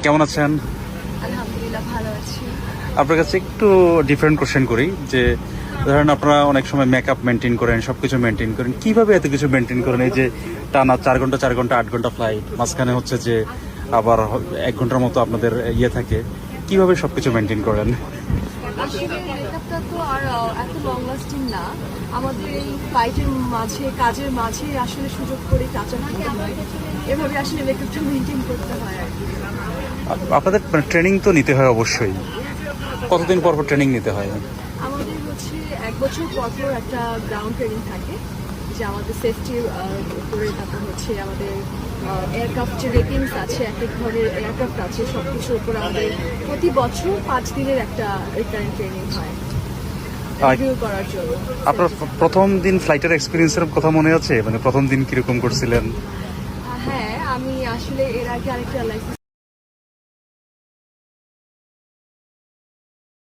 কেমন আছেন? আলহামদুলিল্লাহ ভালো আছি। আপনার কাছে একটু ডিফারেন্ট কোশ্চেন করি যে ধরেন আপনারা অনেক সময় মেকআপ মেনটেন করেন, সব কিছু মেনটেন করেন, কিভাবে এত কিছু মেনটেন করেন? এই যে টানা 4 ঘন্টা 8 ঘন্টা ফ্লাইট, মাঝখানে হচ্ছে যে আবার 1 ঘন্টার মতো আপনাদের ইয়ে থাকে, কিভাবে সব কিছু মেনটেন করেন? আসলে মেকআপটা তো আর এত লং লাস্টিং না। আমাদের এই ফ্লাইটের মাঝে কাজের মাঝে আসলে সুযোগ করে কাঁচামাকে এভাবে আসলে মেকআপটা মেনটেন করতে হয় আর কি। আপনাদের ট্রেনিং তো নিতে হয় অবশ্যই, কতদিন পর পর ট্রেনিং নিতে হয়? আমাদের হচ্ছে 1 বছর পর পর একটা গ্রাউন্ড ট্রেনিং থাকে, যে আমাদের সেফটির উপরে, তারপর হচ্ছে আমাদের এয়ারক্রাফট যে রেটিংস আছে, এক এক ধরনের এয়ারক্রাফট আছে, সব কিছুর উপর আমাদের প্রতি বছর 5 দিনের একটা রিটার্ন ট্রেনিং হয় রিভিউ করার জন্য। আপনার প্রথম দিন ফ্লাইটের এক্সপিরিয়েন্সের কথা মনে আছে? মানে প্রথম দিন কিরকম করছিলেন? হ্যাঁ, আমি আসলে এর আগে আরেকটা লাইসেন্স